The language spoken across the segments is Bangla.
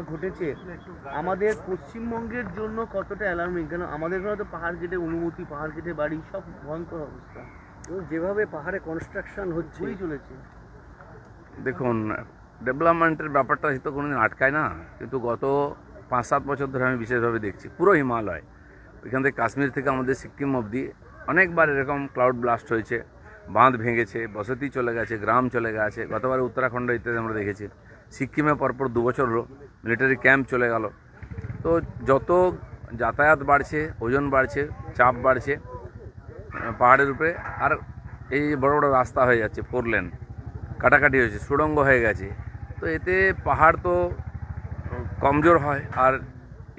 ঘটেছে আমাদের পশ্চিমবঙ্গের জন্য কতটা অ্যালার্মিং, কেন আমাদের ঘরে তো পাহাড় কেটে অনুমতি, পাহাড় কেটে বাড়ি, সব ভয়ঙ্কর অবস্থা এবং যেভাবে পাহাড়ে কনস্ট্রাকশন হচ্ছেই চলেছে। দেখুন, ডেভেলপমেন্টের ব্যাপারটা তো কোনোদিন আটকায় না, কিন্তু গত 5-7 বছর ধরে আমি বিশেষভাবে দেখছি পুরো হিমালয়, ওইখান থেকে কাশ্মীর থেকে আমাদের সিকিম অবধি অনেকবার এরকম ক্লাউড ব্লাস্ট হয়েছে, বাঁধ ভেঙেছে, বসতি চলে গেছে, গ্রাম চলে গেছে। গতবার উত্তরাখণ্ড ইত্যাদি আমরা দেখেছি। সিকিমে পরপর 2 বছর মিলিটারি ক্যাম্প চলে গেল। তো যত যাতায়াত বাড়ছে, ওজন বাড়ছে, চাপ বাড়ছে পাহাড়ের উপরে, আর এই বড় বড় রাস্তা হয়ে যাচ্ছে, 4 লেন কাটাকাটি হয়েছে, সুড়ঙ্গ হয়ে গেছে। তো এতে পাহাড় তো কমজোর হয়, আর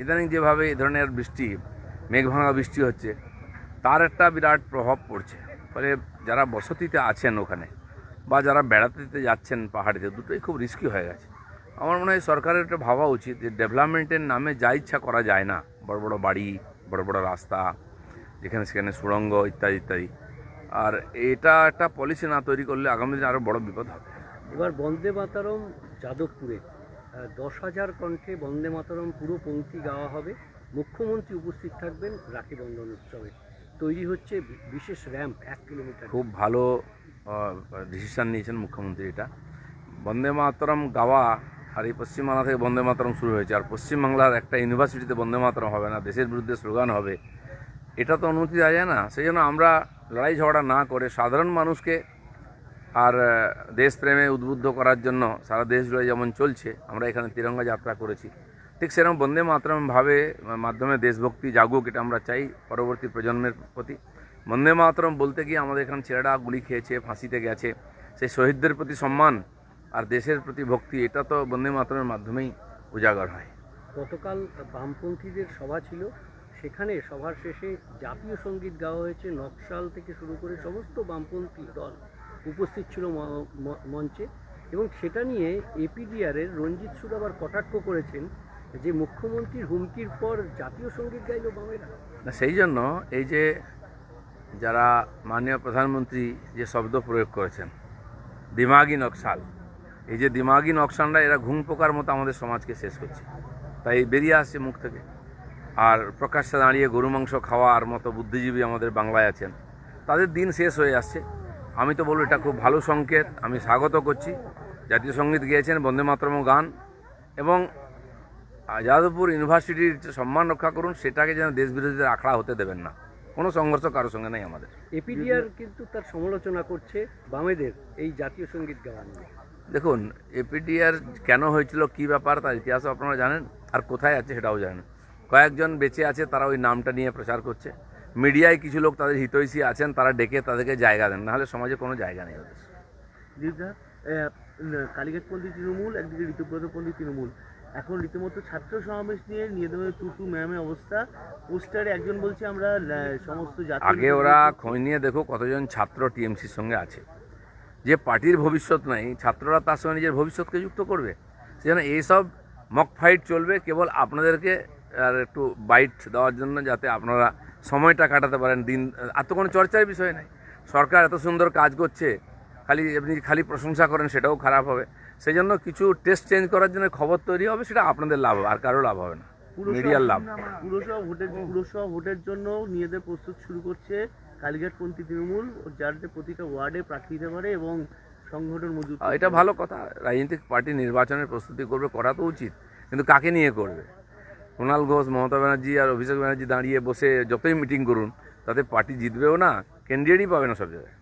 ইদানিং যেভাবে এই ধরনের বৃষ্টি, মেঘ ভাঙা বৃষ্টি হচ্ছে, তার একটা বিরাট প্রভাব পড়ছে। ফলে যারা বসতিতে আছেন ওখানে বা যারা বেড়াতে যাচ্ছেন পাহাড়িতে, দুটোই খুব রিস্কি হয়ে গেছে। আমার মনে হয় সরকারের এটা ভাবা উচিত যে ডেভেলপমেন্টের নামে যা ইচ্ছা করা যায় না, বড় বড় বাড়ি, বড় বড় রাস্তা, যেখানে সেখানে সুড়ঙ্গ ইত্যাদি ইত্যাদি। আর এটা একটা পলিসি না তৈরি করলে আগামী দিনে আরও বড় বিপদ হবে। এবার বন্দে মাতরম যাদবপুরে 10,000 কণ্ঠে বন্দে মাতরম পুরো পংক্তি গাওয়া হবে। মুখ্যমন্ত্রী উপস্থিত থাকবেন রাখি বন্ধন উৎসবে। তৈরি হচ্ছে বিশেষ র্যাম্প 1 কিলোমিটার। খুব ভালো ডিসিশান নিয়েছেন মুখ্যমন্ত্রী। এটা বন্দে মাতরম গাওয়া, আর এই পশ্চিমবাংলা থেকে বন্দে মাতরম শুরু হয়েছে, আর পশ্চিমবাংলার একটা ইউনিভার্সিটিতে বন্দে মাতরম হবে না, দেশের বিরুদ্ধে স্লোগান হবে, এটা তো অনুমতি দেওয়া যায় না। সেই জন্য আমরা লড়াই ঝগড়া না করে সাধারণ মানুষকে আর দেশপ্রেমে উদ্বুদ্ধ করার জন্য সারা দেশ জুড়ে যেমন চলছে, আমরা এখানে তিরঙ্গা যাত্রা করেছি, ঠিক সেরকম বন্দে মাতরম ভাবে মাধ্যমে দেশভক্তি জাগুক, এটা আমরা চাই পরবর্তী প্রজন্মের প্রতি। বন্দে মাতরম বলতে গিয়ে আমাদের এখানে ছেলেরা গুলি খেয়েছে, ফাঁসিতে গেছে, সেই শহীদদের প্রতি সম্মান আর দেশের প্রতি ভক্তি, এটা তো বন্দে মাতরমের মাধ্যমেই উজাগর হয়। গতকাল বামপন্থীদের সভা ছিল, সেখানে সভার শেষে জাতীয় সঙ্গীত গাওয়া হয়েছে। নকশাল থেকে শুরু করে সমস্ত বামপন্থী দল উপস্থিত ছিল মঞ্চে, এবং সেটা নিয়ে এপিডিআরের রঞ্জিত সুর আবার কটাক্ষ করেছেন যে মুখ্যমন্ত্রীর হুমকির পর জাতীয় সঙ্গীত গাইল বামেরা। না, সেই জন্য এই যে যারা মাননীয় প্রধানমন্ত্রী যে শব্দ প্রয়োগ করেছেন, দিমাগি নকশাল, এই যে দিমাগি নকশালরা এরা ঘুম পোকার মতো আমাদের সমাজকে শেষ করছে, তাই বেরিয়ে আসছে মুখ থেকে। আর প্রকাশ্যে দাঁড়িয়ে গরু মাংস খাওয়ার মতো বুদ্ধিজীবী আমাদের বাংলায় আছেন, তাদের দিন শেষ হয়ে আসছে। আমি তো বলবো এটা খুব ভালো সংকেত, আমি স্বাগত করছি। জাতীয় সঙ্গীত গেয়েছেন, বন্দে মাতরম গান, এবং যাদবপুর ইউনিভার্সিটির সম্মান রক্ষা করুন, সেটাকে যেন দেশ বিরোধীদের আখড়া হতে দেবেন না। কোনো সংঘর্ষ কারোর সঙ্গে নেই আমাদের। এপিডিআর কিন্তু তার সমালোচনা করছে বামেদের এই জাতীয় সঙ্গীত গাওয়া নিয়ে। দেখুন, এপিডিআর কেন হয়েছিল, কী ব্যাপার, তার ইতিহাস আপনারা জানেন, আর কোথায় আছে সেটাও জানেন। কয়েকজন বেঁচে আছে, তারা ওই নামটা নিয়ে প্রচার করছে। মিডিয়ায় কিছু লোক তাদের হিতৈষী আছেন, তারা ডেকে তাদেরকে জায়গা দেন, নাহলে সমাজে কোনো জায়গা নেই ওদের। দিদা, কালীঘাটপন্থী তৃণমূল, একদিকে ঋতুব্রতপন্থী তৃণমূল, এখন রীতিমতো ছাত্র সমাবেশ নিয়ে দেবে টুটু ম্যামে অবস্থা। পোস্টারে একজন বলছে আমরা সমস্ত জাতি, আগে ওরা খোঁজ নিয়ে দেখো কতজন ছাত্র টিএমসির সঙ্গে আছে। যে পার্টির ভবিষ্যৎ নাই, ছাত্ররা তার সঙ্গে নিজের ভবিষ্যৎকে যুক্ত করবে। সেজন্য এইসব মক ফাইট চলবে কেবল আপনাদেরকে আর একটু বাইট দেওয়ার জন্য, যাতে আপনারা সময়টা কাটাতে পারেন দিন। আর তো কোনো চর্চার বিষয় নাই। সরকার এত সুন্দর কাজ করছে, আপনি খালি প্রশংসা করেন, সেটাও খারাপ হবে। সেই জন্য কিছু টেস্ট চেঞ্জ করার জন্য খবর তৈরি হবে, সেটা আপনাদের লাভ হবে, আর কারো লাভ হবে না, মিডিয়ার লাভ। পুরসভা ভোটের জন্য নিজেদের প্রস্তুত শুরু করছে কালীঘাটপন্থী তৃণমূল, যাতে প্রতিটা ওয়ার্ডে প্রার্থী দিতে পারে এবং সংগঠন মজুত। এটা ভালো কথা, রাজনৈতিক পার্টি নির্বাচনের প্রস্তুতি করবে, করা তো উচিত, কিন্তু কাকে নিয়ে করবে? কুণাল ঘোষ, মমতা ব্যানার্জি আর অভিষেক ব্যানার্জি দাঁড়িয়ে বসে যতই মিটিং করুন, তাতে পার্টি জিতবেও না, ক্যান্ডিডেটই পাবে না সব জায়গায়।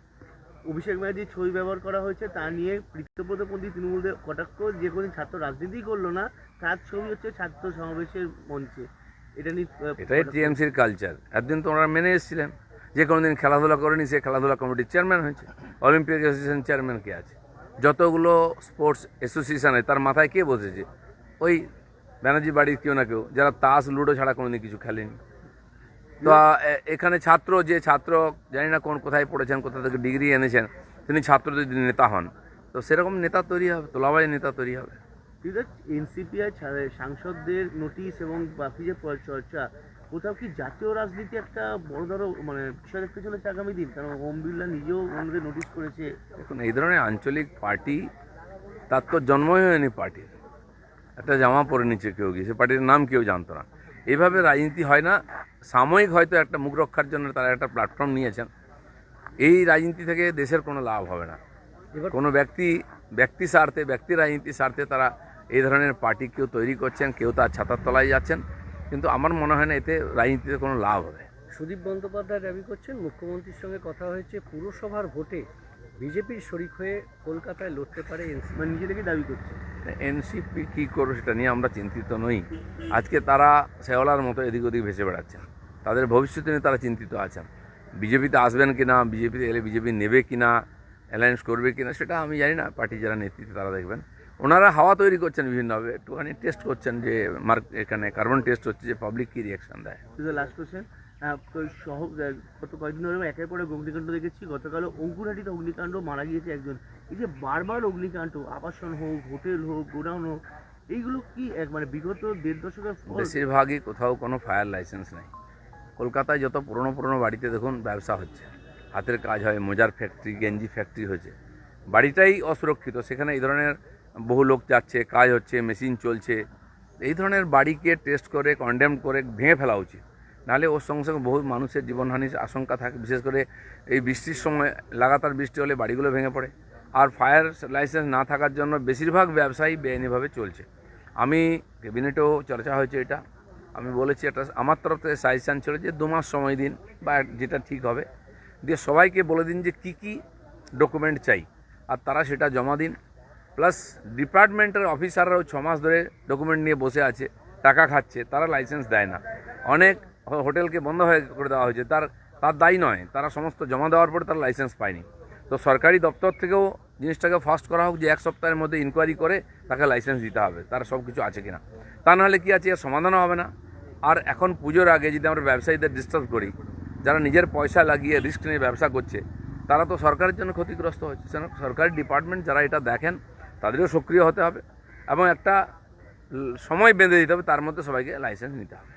অভিষেক ব্যানার্জির ছবি ব্যবহার করা হয়েছে, তা নিয়ে ঋতুব্রতপন্থী তৃণমূলদের কটাক্ষ, যে কোনো ছাত্র রাজনীতি করলো না, তার ছবি হচ্ছে ছাত্র সমাবেশের মঞ্চে। এটাই টিএমসির কালচার। একদিন তো ওনারা মেনে এসেছিলেন, যে কোনোদিন খেলাধুলা করেনি, সে খেলাধুলা কমিটির চেয়ারম্যান হয়েছে। অলিম্পিক অ্যাসোসিয়েশন চেয়ারম্যান কে আছে? যতগুলো স্পোর্টস অ্যাসোসিয়েশন আছে, তার মাথায় কে বসেছে? ওই ব্যানার্জি বাড়ির কেউ না কেউ, যারা তাস লুডো ছাড়া কোনোদিন কিছু খেলেনি। তো এখানে যে ছাত্র জানি না কোথায় পড়েছেন, কোথা থেকে ডিগ্রি এনেছেন, তিনি ছাত্রদের যদি নেতা হন, তো সেরকম নেতা তৈরি হবে, তোলাবাই নেতা তৈরি হবে। এনসিপিআই সাংসদদের নোটিশ এবং বাকি যে চর্চা, কোথাও কি জাতীয় রাজনীতি একটা বড় বিষয় দেখতে চলেছে আগামী দিন? কারণ ওম বিড়লা নিজেও ওনাদের নোটিশ করেছে। এখন এই ধরনের আঞ্চলিক পার্টি, তার তো জন্মই হয়নি পার্টির। একটা জামা পরে নিচ্ছে কেউ গিয়ে, সে পার্টির নাম কেউ জানতো না। এইভাবে রাজনীতি হয় না। সাময়িক হয়তো একটা মুখ রক্ষার জন্য তারা একটা প্ল্যাটফর্ম নিয়েছেন। এই রাজনীতি থেকে দেশের কোনো লাভ হবে না। এবার কোনো ব্যক্তি স্বার্থে, ব্যক্তি রাজনীতির স্বার্থে তারা এই ধরনের পার্টি কেউ তৈরি করছেন, কেউ তার ছাতার তলায় যাচ্ছেন, কিন্তু আমার মনে হয় না এতে রাজনীতিতে কোনো লাভ হবে। সুদীপ বন্দ্যোপাধ্যায় দাবি করছেন মুখ্যমন্ত্রীর সঙ্গে কথা হয়েছে, পুরসভার ভোটে বিজেপির শরিক হয়ে কলকাতায় লড়তে পারে এনসিপি, মানে নিজে থেকে দাবি করছে। এনসিপি কী করবে সেটা নিয়ে আমরা চিন্তিত নই। আজকে তারা শেওলার মতো এদিক ওদিক ভেসে বেড়াচ্ছেন, তাদের ভবিষ্যৎ নিয়ে তারা চিন্তিত আছেন। বিজেপিতে আসবেন কিনা, বিজেপিতে এলে বিজেপি নেবে কিনা, অ্যালায়েন্স করবে কিনা সেটা আমি জানি না, পার্টি যারা নেতৃত্বে তারা দেখবেন। ওনারা হাওয়া তৈরি করছেন বিভিন্নভাবে, একটুখানি টেস্ট করছেন যে এখানে কার্বন টেস্ট হচ্ছে যে পাবলিক কী রিয়াকশান দেয়। লাস্ট কোশ্চেন, গত কয়েকদিন ধরে একের পরে অগ্নিকাণ্ড দেখেছি। গতকাল অঙ্কুরহাটিতে অগ্নিকাণ্ড, মারা গিয়েছে একজন। এই যে বারবার অগ্নিকাণ্ড, আবাসন হোক, হোটেল হোক, গোডাউন হোক, এইগুলো কি মানে বিগত 1.5 দশকের ফল? বেশিরভাগই কোথাও কোনো ফায়ার লাইসেন্স নেই। কলকাতায় যত পুরনো বাড়িতে দেখুন ব্যবসা হচ্ছে, হাতের কাজ হয়, মোজার ফ্যাক্টরি, গেঞ্জি ফ্যাক্টরি হচ্ছে, বাড়িটাই অসুরক্ষিত, সেখানে এই ধরনের বহু লোক যাচ্ছে, কাজ হচ্ছে, মেশিন চলছে। এই ধরনের বাড়িকে টেস্ট করে, কন্ডেম করে ভেঙে ফেলা উচিত, নাহলে ওর সঙ্গে সঙ্গে বহু মানুষের জীবনহানির আশঙ্কা থাকে। বিশেষ করে এই বৃষ্টির সময় লাগাতার বৃষ্টি হলে বাড়িগুলো ভেঙে পড়ে। আর ফায়ার লাইসেন্স না থাকার জন্য বেশিরভাগ ব্যবসায়ী বেআইনিভাবে চলছে। আমি ক্যাবিনেটেও চর্চা হয়েছে এটা, আমি বলেছি এটা আমার তরফ থেকে সাজেশান ছিল যে 2 মাস সময় দিন, বা যেটা ঠিক হবে দিয়ে সবাইকে বলে দিন যে কী কী ডকুমেন্ট চাই, আর তারা সেটা জমা দিন। প্লাস ডিপার্টমেন্টের অফিসাররাও 6 মাস ধরে ডকুমেন্ট নিয়ে বসে আছে, টাকা খাচ্ছে, তারা লাইসেন্স দেয় না। অনেক হোটেলকে বন্ধ করে দেওয়া হয়েছে, তার দায়ী নয়, তারা সমস্ত জমা দেওয়ার পরে তারা লাইসেন্স পায়নি। তো সরকারি দপ্তর থেকেও জিনিসটাকে ফাস্ট করা হোক যে 1 সপ্তাহের মধ্যে ইনকোয়ারি করে তাকে লাইসেন্স দিতে হবে, তার সব কিছু আছে কিনা। তা নাহলে কী আছে, এর সমাধানও হবে না। আর এখন পুজোর আগে যদি আমরা ব্যবসায়ীদের ডিস্টার্ব করি, যারা নিজের পয়সা লাগিয়ে রিস্ক নিয়ে ব্যবসা করছে, তারা তো সরকারের জন্য ক্ষতিগ্রস্ত হচ্ছে। সরকারি ডিপার্টমেন্ট যারা এটা দেখেন তাদেরও সক্রিয় হতে হবে এবং একটা সময় বেঁধে দিতে হবে, তার মধ্যে সবাইকে লাইসেন্স নিতে হবে।